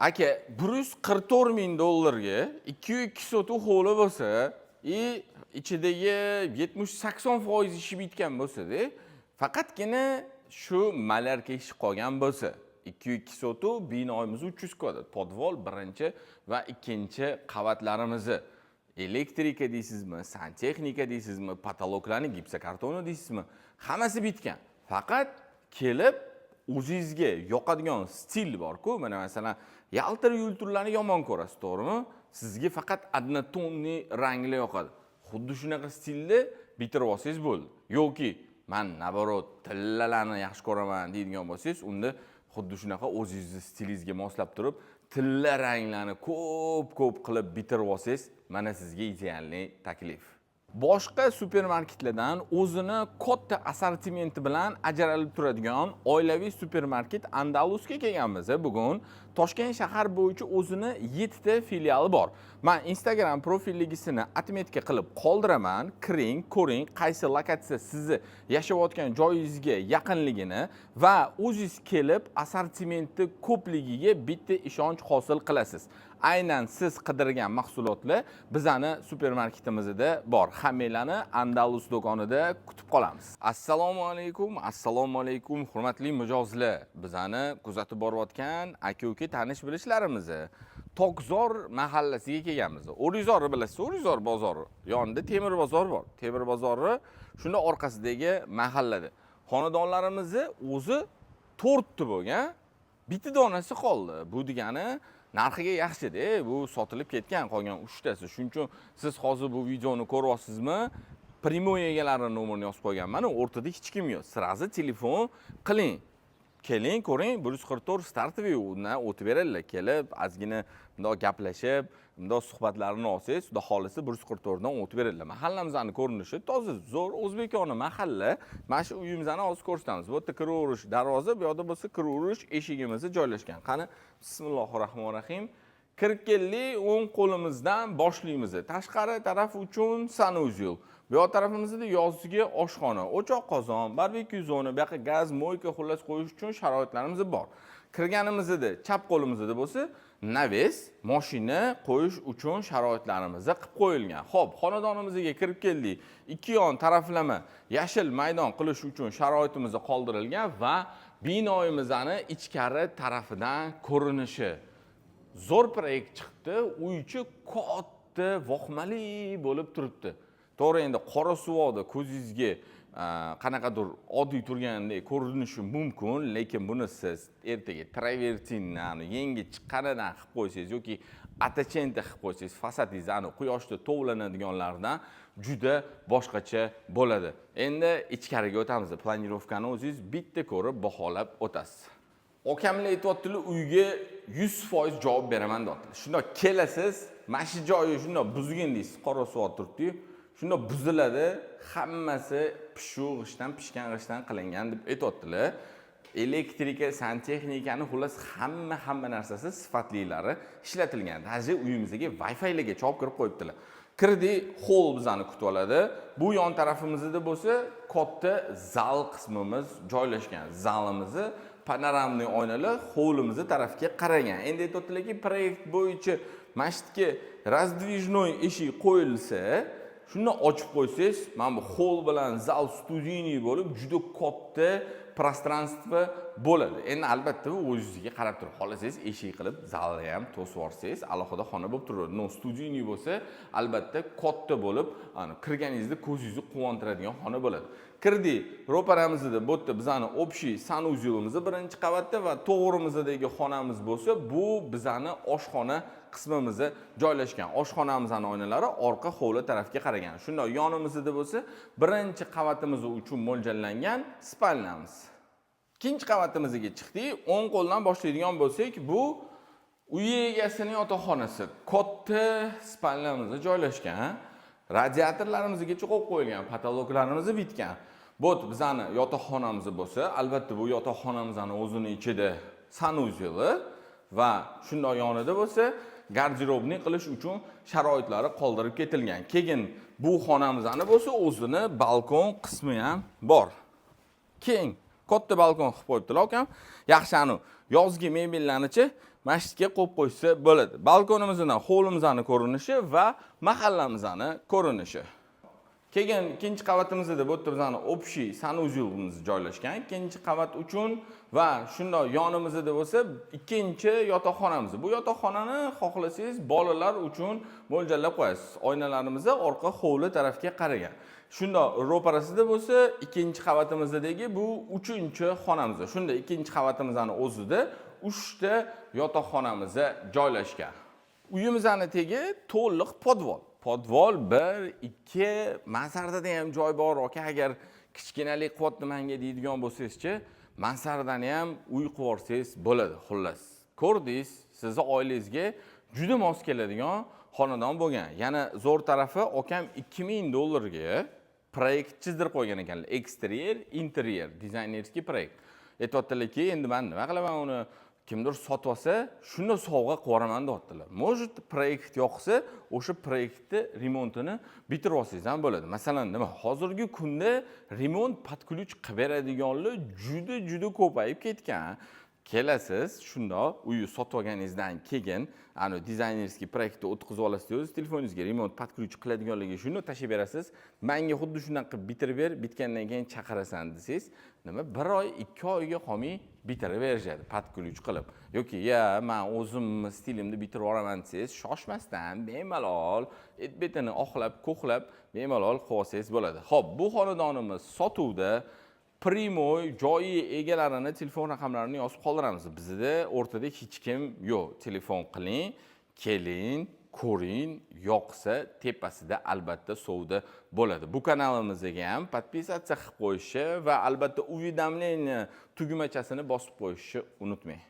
Aka, 144 ming dollarga 202 sotuv hovli bo'lsa, ichidagi 70-80% ishi bitgan bo'lsa-da, faqatgina shu malarka ishi qolgan bo'lsa, 202 sotuv binoyimiz 300 kvadrat, podvol birinchi va ikkinchi qavatlarimizni elektrika deysizmi, santexnika deysizmi, patologlarni gipsokartoni deysizmi, hammasi bitgan. Faqat kelib o'zingizga yoqadigan stil bor-ku, mana masalan, yaltir-yultirlarni yomon ko'rasiz, to'g'rimi? Sizga faqat однотонный ranglar yoqadi. Xuddi shunaqa stilni bitirib olsangiz bo'ldi. Yoki men naborot tillalarni yaxshi ko'raman deydigan bo'lsangiz, unda xuddi shunaqa o'zingizning stilingizga moslab turib, tilla ranglarni ko'p qilib bitirib olsangiz, mana sizga idealniy taklif. Boshqa supermarketlardan o'zini katta assortimenti bilan ajralib turadigan oilaviy supermarket Andalusga kelganmiz. Bugun Toshkent shahar bo'yicha o'zini 7 ta filiali bor. Men Instagram profilligisini atmetka qilib qoldiraman. Kiring, ko'ring, qaysi lokatsiya sizni yashayotgan joyingizga yaqinligini va o'zingiz kelib assortimenti ko'pligiga bitta ishonch hosil qilasiz. Aynan siz qidirgan mahsulotlar bizani supermarketimizda bor. Hammanglarni Andalus do'konida kutib qolamiz. Assalomu alaykum, hurmatli mijozlar. Bizani kuzatib borayotgan aka-uka tanish-bilishlarimizni Tokzor mahallasiga kelganmiz. O'rizorni bilasiz, O'rizor bozori. Yonida Temir bozor bor. Temir bozori shunda orqasidagi mahallada. Xonadonlarimizni o'zi 4 ta bo'lgan. Bitta donasi qoldi. Bu degani narxiga yaxshi-da, bu sotilib ketgan qolgan 3 tasi. Shuning uchun siz hozir bu videoni ko'ryapsizmi? Primoy egalarining nomerini yozib qo'yganman. O'rtada hech kim yo'q. Sirazi telefon qiling. Keling, ko'ring, 144 startviy undan o'tib beradilar. Kelib, ozgina bundoq gaplashib, bundoq suhbatlarini olsangiz, xudo xolisi 144 dan o'tib beradilar. Mahallamizning ko'rinishi toza, zo'r o'zbekona mahalla. Mana shu uyimizni hozir ko'rsatamiz. Bu yerda kiraverish darvoza, bu yoqda bo'lsa kiraverish eshigimiz joylashgan. Qani, bismillahirrohmanirrohim. Kirib keldik, o'ng qo'limizdan boshlaymiz. Tashqari taraf uchun sanuzyul. Bu yoq tarafimizda yozgi oshxona, o'choq qozon, barbekyu zona, bu yoqqa gaz, moyka xullas qo'yish uchun sharoitlarimiz bor. Kirganimizda chap qo'limizda bo'lsa, naves, mashina qo'yish uchun sharoitlarimiz qilib qo'yilgan. Xo'p, xonadonimizga kirib keldik. Ikki yon taraflama yashil maydon qilish uchun sharoitimiz qoldirilgan va binoyimizning ichkari tarafidan ko'rinishi. Zo'r proyekt chiqdi, uychi katta, vohmali bo'lib turibdi. To'g'ri, endi qora suvda ko'zingizga qanaqadir oddiy turgandek ko'rinishi mumkin, lekin buni siz ertaga travertinlarni yangi chiqqanidan qilib qo'ysangiz yoki atachenta qilib qo'ysangiz, fasadingizni quyoshda tovlanadiganlardan juda boshqacha bo'ladi. Endi ichkariga o'tamiz. Planirovkani o'zingiz bitta ko'rib baholab o'tasiz. Okamlar aytayotdilar, uyga 100% javob beraman deyaptilar. Shundoq kelasiz, mana shu joyi shundoq buzgin deysiz, qora suv turibdi-yu. Shundoq buziladi, hammasi pishgan g'ishdan qilingan deb aytayotdilar. Elektrika, santexnikani xullas hamma narsasi sifatlilari ishlatilgan. Hozir uyimizga Wi-Fi-larga chop kirib qo'yibdilar. Kirdi, hol bizani kutib oladi. Bu yon tarafimizda bo'lsa, katta zal qismimiz joylashgan. Zalimizni panoramli oynalar hovlimiz tarafga qaragan. Endi aytayotdilarki, proyekt bo'yicha masjidga razdvijnoy eshik qo'yilsa, shuni ochib qo'ysangiz, mana bu hol bilan zal studiyniy bo'lib, juda katta пространство bo'ladi. Endi albatta o'zingizga qarab turib, xohlasangiz eshik qilib zalni ham to'sib yorsangiz, alohida xona bo'lib turadi. No studiyniy bo'lsa, albatta katta bo'lib, kirganingizda ko'zingizni quvontiradigan xona bo'ladi. Kirdi, ro'paramizda bu yerda bizani общий sanuzyulimiz birinchi qavatda va to'g'rimizdagi xonamiz bo'lsa, bu bizani oshxona qismimizda joylashgan. Oshxonamizning oynalari orqa hovli tarafga qaragan. Shundoq yonimizda bo'lsa, birinchi qavatimiz uchun mo'ljallangan spalnamiz. Ikkinchi qavatimizga chiqdik. O'ng qo'ldan boshlaydigan bo'lsak, bu uy egasining yotoqxonasi. Katta spalnamizda joylashgan. Radiatorlarimizgacha qo'yib qo'yilgan, patologlarimiz bitgan. Bu bizani yotoqxonamiz bo'lsa, albatta bu yotoqxonamizning o'zining ichida sanuzyuli va shundoq yonida bo'lsa, garderobni qilish uchun sharoitlari qoldirib ketilgan. Keyin bu xonamizni bo'lsa, o'zini balkon qismi ham bor. Keng katta balkon qilib qo'yibdilar akam. Yaxshi yozgi mebellarni-chi masjidga qo'yib qo'ysa bo'ladi. Balkonimizdan hovlimizning ko'rinishi va mahallamizning ko'rinishi. Keyin ikkinchi qavatimizda bu yerda bizning общий sanuzelimiz joylashgan. Ikkinchi qavat uchun va shundoq yonimizda bo'lsa ikkinchi yotoqxonamiz. Bu yotoqxonani xohlasangiz bolalar uchun mo'ljallab qo'yasiz. Oynalarimizni orqa hovli tarafga qaragan. Shundoq ro'parasida bo'lsa ikkinchi qavatimizdagi bu uchinchi xonamiz. Shunda ikkinchi qavatimizning o'zida 3 ta yotoqxonamiz joylashgan. Uyimizning tegi to'liq podvol. Podvol 1, 2, mansardada ham joy bor. Aka agar kichkinalik qilyapti menga deydigan bo'lsangiz-chi, mansardani ham uy qursangiz bo'ladi, xullas. Ko'rdingiz, sizni oilangizga juda mos keladigan xonadon bo'lgan. Yana zo'r tarafi, akam $2000 proyekt chizdirib qo'ygan ekanlar. Eksterier, interyer, dizaynerskiy proyekt. Aytayotdilar-ki, endi men nima qilaman uni kimdir sotib olsa, shuni sovg'a qilaraman deyaptilar. Может, proyekt yoqsa, o'sha proyektni remontini bitirib olsangiz ham bo'ladi. Masalan, nima? Hozirgi kunda remont под ключ qilib beradiganlar juda ko'payib ketgan. Kelasiz, shundoq uyni sotib olganingizdan keyin, ana dizaynerskiy proyektni o'tkazib olasiz, telefoningizga remont под ключ qiladiganligiga shuni tashib berasiz. Menga xuddi shundan qilib bitirib ber, bitgandan keyin chaqirasan desangiz, nima 1 oy, 2 oyga qolmay bitirib berishadi под ключ qilib. Yoki, "Ya, men o'zim stilimni bitirib yuboraman" desangiz, shoshmasdan bemalol, betini oqlab, ko'qlab, bemalol qilib olsangiz bo'ladi. Xo'p, bu xonadonimiz sotuvda. Primoy joyi egalarini telefon raqamlarini yozib qoldiramiz. Bizda o'rtada hech kim yo'q. Telefon qiling, keling, ko'ring, yoqsa tepasida albatta savdo bo'ladi. Bu kanalimizga ham podpisatsiya qilib qo'yishni va albatta уведомление tugmachasini bosib qo'yishni unutmang.